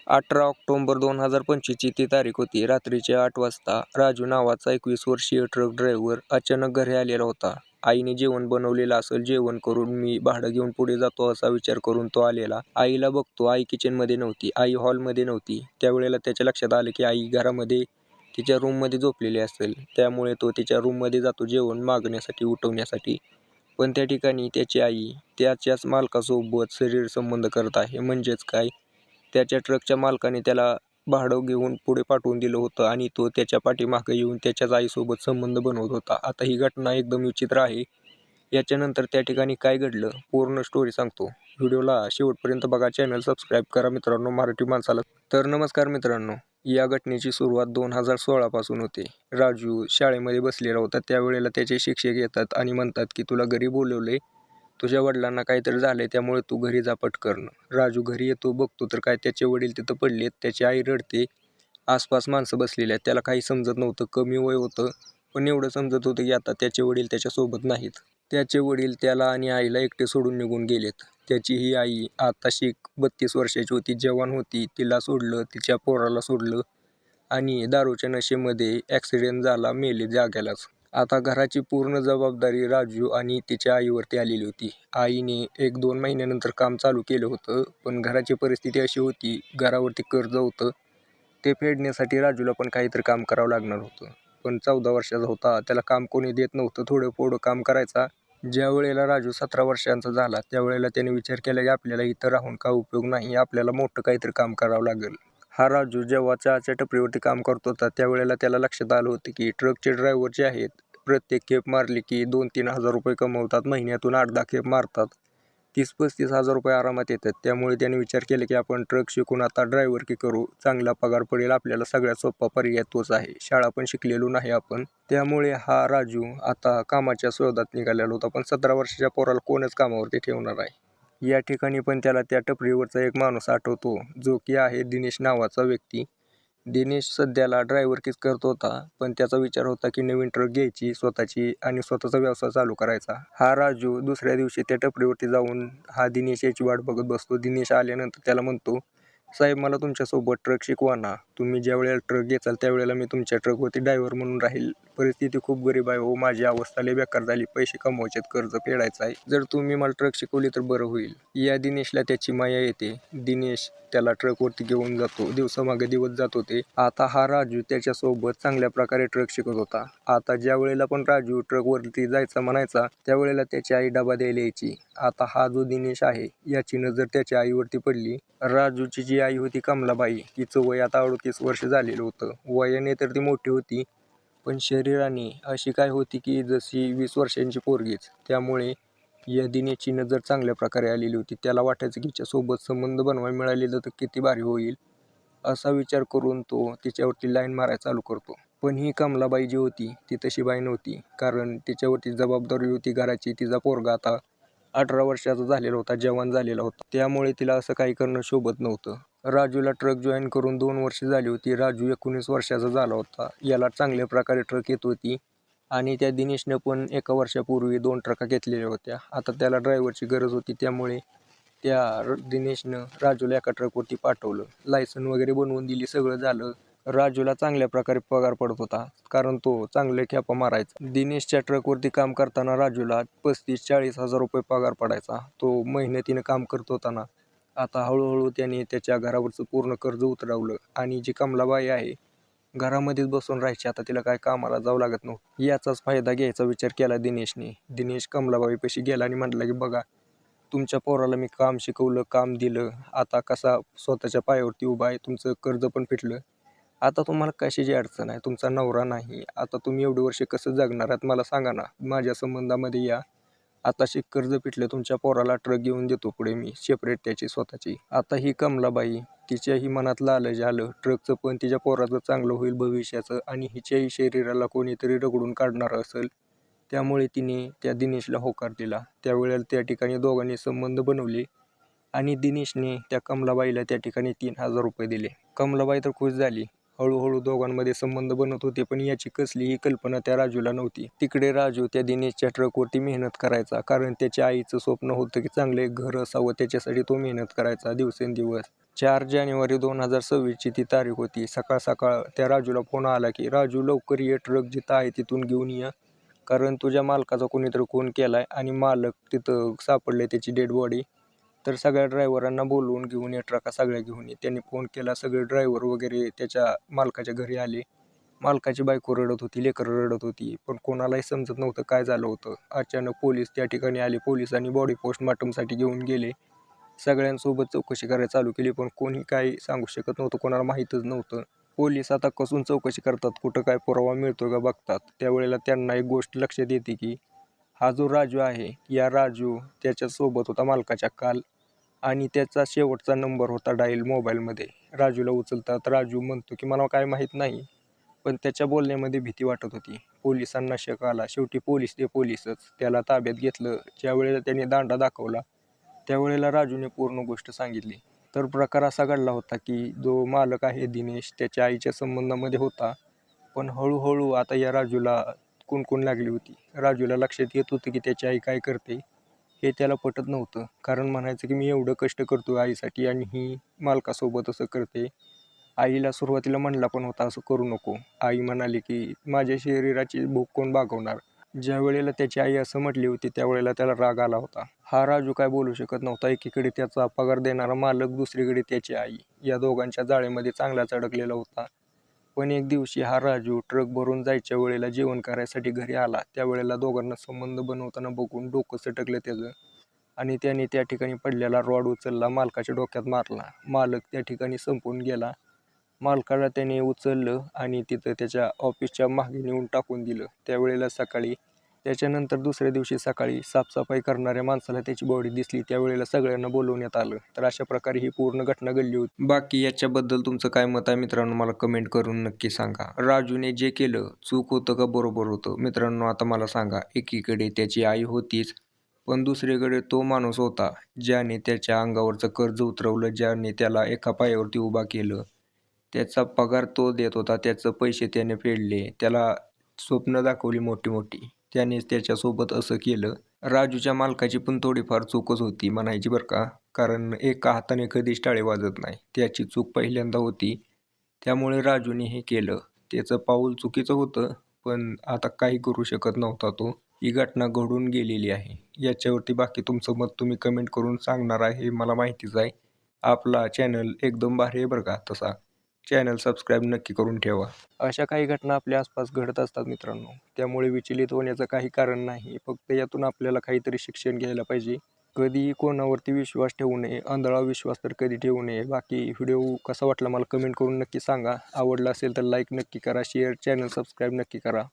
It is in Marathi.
18 ऑक्टोबर 2025ची ती तारीख होती. रात्रीचे 8 वाजता राजू नावाचा 21 वर्षीय ट्रक ड्रायव्हर अचानक घरी आलेला होता. आईने जेवण बनवलेलं असेल, जेवण करून मी भाडं घेऊन पुढे जातो असा विचार करून तो आलेला. आईला बघतो, आई किचनमध्ये नव्हती, आई हॉलमध्ये नव्हती. त्यावेळेला त्याच्या लक्षात आलं की आई घरामध्ये तिच्या रूममध्ये झोपलेली असेल. त्यामुळे तो तिच्या रूममध्ये जातो जेवण मागण्यासाठी, उठवण्यासाठी. पण त्या ठिकाणी त्याची आई त्याच्याच मालकासोबत शरीरसंबंध करत आहे. म्हणजेच काय, त्याच्या ट्रकच्या मालकाने त्याला भाडं घेऊन पुढे पाठवून दिलं होतं आणि तो त्याच्या पाठीमागे येऊन त्याच्याच आईसोबत संबंध बनवत होता. आता ही घटना एकदम विचित्र आहे. याच्यानंतर त्या ठिकाणी काय घडलं, पूर्ण स्टोरी सांगतो. व्हिडिओला शेवटपर्यंत बघा, चॅनल सबस्क्राईब करा मित्रांनो, मराठी माणसाला. तर नमस्कार मित्रांनो, या घटनेची सुरुवात 2016 पासून होते. राजू शाळेमध्ये बसलेला होता. त्यावेळेला त्याचे शिक्षक येतात आणि म्हणतात की तुला घरी बोलवले, तुझ्या वडिलांना काहीतरी झालंय, त्यामुळे तू घरी जा पटकन. राजू घरी येतो, बघतो तर काय त्याचे वडील तिथं पडलेत. त्याची आई रडते, आसपास माणसं बसलेली आहेत. त्याला काही समजत नव्हतं, कमी वय होतं, पण एवढं समजत होतं की आता त्याचे वडील त्याच्यासोबत नाहीत. त्याचे वडील त्याला आणि आईला एकटे सोडून निघून गेलेत. त्याची ही आई आताशी 32 वर्षाची होती, जवान होती. तिला सोडलं, तिच्या पोराला सोडलं आणि दारूच्या नशेमध्ये ॲक्सिडेंट झाला, मेले जाग्यालाच. आता घराची पूर्ण जबाबदारी राजू आणि तिच्या आईवरती आलेली होती. आईने 1-2 महिन्यानंतर काम चालू केलं होतं, पण घराची परिस्थिती अशी होती, घरावरती कर्ज होतं. ते फेडण्यासाठी राजूला पण काहीतरी काम करावं लागणार होतं. पण 14 वर्षाचा होता, त्याला काम कोणी देत नव्हतं. थोडं थोडं काम करायचा. ज्या वेळेला राजू 17 वर्षांचा झाला, त्यावेळेला त्याने विचार केला की आपल्याला इथं राहून का उपयोग नाही, आपल्याला मोठं काहीतरी काम करावं लागेल. हा राजू जेव्हा चहाच्या टपरीवरती काम करत होता, त्यावेळेला त्याला लक्षात आलं होतं की ट्रकचे ड्रायव्हर जे आहेत, प्रत्येक खेप मारली की 2-3 हजार रुपये कमवतात. महिन्यातून 8-10 खेप मारतात, 30-35 हजार रुपये आरामात येतात. त्यामुळे त्याने विचार केला की आपण ट्रक शिकून आता ड्रायव्हरकी करू, चांगला पगार पडेल आपल्याला. सगळ्यात सोपा पर्याय तोच आहे. शाळा पण शिकलेलो नाही आपण. त्यामुळे हा राजू आता कामाच्या शोधात निघालेला होता. पण 17 वर्षाच्या पोराला कोणच कामावरती ठेवणार आहे. या ठिकाणी पण त्याला त्या टपरीवरचा एक माणूस आठवतो, जो की आहे दिनेश नावाचा व्यक्ती. दिनेश सध्याला ड्रायव्हरकीच करत होता, पण त्याचा विचार होता की नवीन ट्रक घ्यायची स्वतःची आणि स्वतःचा व्यवसाय चालू करायचा. हा राजू दुसऱ्या दिवशी त्या टपरीवरती जाऊन हा दिनेश याची वाट बघत बसतो. दिनेश आल्यानंतर त्याला म्हणतो, साहेब मला तुमच्यासोबत ट्रक शिकवा ना. तुम्ही ज्या वेळेला ट्रक घेचाल त्यावेळेला मी तुमच्या ट्रकवरती ड्रायव्हर म्हणून राहील. परिस्थिती खूप गरीब आहे हो, माझी अवस्था लय बेकार झाली, पैसे कमवायचे, कर्ज फेडायचं आहे. जर तुम्ही मला ट्रक शिकवली तर बरं होईल. या दिनेशला त्याची माया येते. दिनेश त्याला ट्रकवरती घेऊन जातो. दिवसामागे दिवस जात होते. आता हा राजू त्याच्यासोबत चांगल्या प्रकारे ट्रक शिकत होता. आता ज्या वेळेला पण राजू ट्रकवरती जायचा म्हणायचा, त्यावेळेला त्याची आई डबा द्यायला यायची. आता हा जो दिनेश आहे, याची नजर त्याच्या आईवरती पडली. राजूची जी आई होती कमलाबाई, तिचं वय आता 38 वर्ष झालेलं होतं. वयाने तर ती मोठी होती, पण शरीराने अशी काय होती की जशी 20 वर्षांची पोरगीच. त्यामुळे या दिनेशची नजर चांगल्या प्रकारे आलेली होती. त्याला वाटायचं की तिच्यासोबत संबंध बनवायला मिळालेलं तर किती भारी होईल, असा विचार करून तो तिच्यावरती लाईन मारायला चालू करतो. पण ही कमलाबाई जी होती ती तशी बाई नव्हती, कारण तिच्यावरती जबाबदारी होती घराची. तिचा पोरगा आता 18 वर्षाचा झालेला होता, जवान झालेला होता. त्यामुळे तिला असं काही करणं शोभत नव्हतं. राजूला ट्रक जॉईन करून 2 वर्ष झाली होती. राजू 19 वर्षाचा झाला होता. याला चांगल्या प्रकारे ट्रक येत होती आणि त्या दिनेशनं पण 1 वर्षापूर्वी 2 ट्रका घेतलेल्या होत्या. आता त्याला ड्रायव्हरची गरज होती, त्यामुळे त्या दिनेशनं राजूला एका ट्रकवरती पाठवलं. लायसन वगैरे बनवून दिली, सगळं झालं. राजूला चांगल्या प्रकारे पगार पडत होता, कारण तो चांगले खेपा मारायचा. दिनेशच्या ट्रकवरती काम करताना राजूला 35-40 हजार रुपये पगार पडायचा. तो मेहनतीनं काम करत होता ना. आता हळूहळू त्याने त्याच्या घरावरचं पूर्ण कर्ज उतरवलं आणि जी कमलाबाई आहे, घरामध्येच बसून राहायची. आता तिला काय कामाला जावं लागत नव्हतं. याचाच फायदा घ्यायचा विचार केला दिनेशने. दिनेश कमलाबाईपाशी गेला आणि म्हटलं की बघा, तुमच्या पोराला मी काम शिकवलं, काम दिलं, आता कसा स्वतःच्या पायावरती उभा आहे, तुमचं कर्ज पण फिटलं. आता तुम्हाला कशाची अडचण आहे, तुमचा नवरा नाही, आता तुम्ही एवढी वर्षे कसं जगणार आहात मला सांगा ना. माझ्या संबंधामध्ये या, आताशी कर्ज फिटलं, तुमच्या पोराला ट्रक घेऊन देतो पुढे मी सेपरेट त्याची स्वतःची. आता ही कमलाबाई, तिच्याही मनात लालच आलं ट्रकचं, पण तिच्या पोराचं चांगलं होईल भविष्याचं आणि हिच्याही शरीराला कोणीतरी रगडून काढणार असेल, त्यामुळे तिने त्या दिनेशला होकार दिला. त्यावेळेला त्या ठिकाणी दोघांनी संबंध बनवले आणि दिनेशने त्या कमलाबाईला त्या ठिकाणी 3,000 रुपये दिले. कमलाबाई तर खुश झाली. हळूहळू दोघांमध्ये संबंध बनत होते, पण याची कसलीही कल्पना त्या राजूला नव्हती. तिकडे राजू त्या दिनेशच्या ट्रकवरती मेहनत करायचा, कारण त्याच्या आईचं स्वप्न होतं की चांगले घर असावं, त्याच्यासाठी तो मेहनत करायचा दिवसेंदिवस. 4 जानेवारी 2026ची ती तारीख होती. सकाळ सकाळ त्या राजूला फोन आला की राजू लवकर ये, ट्रक जिथं आहे तिथून घेऊन ये, कारण तुझ्या मालकाचा कोणीतरी खून केलाय आणि मालक तिथं सापडले, त्याची डेड बॉडी. तर सगळ्या ड्रायव्हरांना बोलवून घेऊन ये, ट्रका सगळ्या घेऊन ये. त्यांनी फोन केला, सगळे ड्रायव्हर वगैरे त्याच्या मालकाच्या घरी आले. मालकाची बायको रडत होती, लेकरं रडत होती, पण कोणालाही समजत नव्हतं काय झालं होतं. अचानक पोलीस त्या ठिकाणी आले. पोलिसांनी बॉडी पोस्टमार्टमसाठी घेऊन गेले. सगळ्यांसोबत चौकशी करायला चालू केली, पण कोणी काही सांगू शकत नव्हतं, कोणाला माहीतच नव्हतं. पोलीस आता कसून चौकशी करतात, कुठं काय पुरावा मिळतो का बघतात. त्यावेळेला त्यांना एक गोष्ट लक्षात येते की हा जो राजू आहे, या राजू त्याच्यासोबत होता मालकाच्या काल, आणि त्याचा शेवटचा नंबर होता डायल मोबाईलमध्ये. राजूला उचलतात. राजू म्हणतो की मला काय माहीत नाही, पण त्याच्या बोलण्यामध्ये भीती वाटत होती. पोलिसांना शक आला. शेवटी पोलीस ते पोलीसच. त्याला ताब्यात घेतलं. ज्या वेळेला त्याने दांडा दाखवला त्यावेळेला राजूने पूर्ण गोष्ट सांगितली. तर प्रकार असा घडला होता की जो मालक आहे दिनेश, त्याच्या आईच्या संबंधामध्ये होता, पण हळूहळू आता या राजूला कुणकुण लागली होती. राजूला लक्षात येत होतं की त्याची आई काय करते हे त्याला पटत नव्हतं. कारण म्हणायचं की मी एवढं कष्ट करतो आईसाठी आणि ही मालकासोबत असं करते. आईला सुरुवातीला म्हणला पण होता असं करू नको. आई म्हणाली की माझ्या शरीराची भूक कोण भागवणार. ज्या वेळेला त्याची आई असं म्हटली होती त्यावेळेला त्याला राग आला होता. हा राजू काय बोलू शकत नव्हता. एकीकडे त्याचा पगार देणारा मालक, दुसरीकडे त्याची आई. या दोघांच्या जाळेमध्ये चांगलाच अडकलेला होता. पण एक दिवशी हा राजू ट्रक भरून जायच्या वेळेला जेवण करायसाठी घरी आला. त्यावेळेला दोघांना संबंध बनवताना बघून डोकं सटकलं त्याचं, आणि त्याने त्या ठिकाणी पडलेला रॉड उचलला, मालकाच्या डोक्यात मारला. मालक त्या ठिकाणी संपून गेला. मालकाला त्याने उचललं आणि तिथं त्याच्या ऑफिसच्या मागे नेऊन टाकून दिलं. त्यावेळेला सकाळी त्याच्यानंतर दुसऱ्या दिवशी सकाळी साफसफाई करणाऱ्या माणसाला त्याची बॉडी दिसली. त्यावेळेला सगळ्यांना बोलवण्यात आलं. तर अशा प्रकारे ही पूर्ण घटना घडली होती. बाकी याच्याबद्दल तुमचं काय मत आहे मित्रांनो, मला कमेंट करून नक्की सांगा. राजूने जे केलं चूक होतं का बरोबर होतं मित्रांनो, आता मला सांगा. एकीकडे त्याची आई होतीच, पण दुसरीकडे तो माणूस होता ज्याने त्याच्या अंगावरचं कर्ज उतरवलं, ज्याने त्याला एका पायावरती उभा केलं. त्याचा पगार तो देत होता, त्याचे पैसे त्याने फेडले, त्याला स्वप्न दाखवली मोठी मोठी, त्यानेच त्याच्यासोबत असं केलं. राजूच्या मालकाची पण थोडीफार चूकच होती म्हणायची बरं का, कारण एका हाताने कधीच टाळे वाजत नाही. त्याची चूक पहिल्यांदा होती, त्यामुळे राजूने हे केलं. त्याचं पाऊल चुकीचं होतं, पण आता काही करू शकत नव्हता तो. ही घटना घडून गेलेली आहे. याच्यावरती बाकी तुमचं मत तुम्ही कमेंट करून सांगणार आहे, मला माहितीच आहे. आपला चॅनल एकदम भारी आहे बरं का, तसा चॅनल सबस्क्राईब नक्की करून ठेवा. अशा काही घटना आपल्या आसपास घडत असतात मित्रांनो, त्यामुळे विचलित होण्याचं काही कारण नाही. फक्त यातून आपल्याला काहीतरी शिक्षण घ्यायला पाहिजे. कधीही कोणावरती विश्वास ठेवू नये, आंधळा विश्वास तर कधी ठेवू नये. बाकी व्हिडिओ कसा वाटला मला कमेंट करून नक्की सांगा. आवडला असेल तर लाईक नक्की करा, शेअर, चॅनल सबस्क्राईब नक्की करा.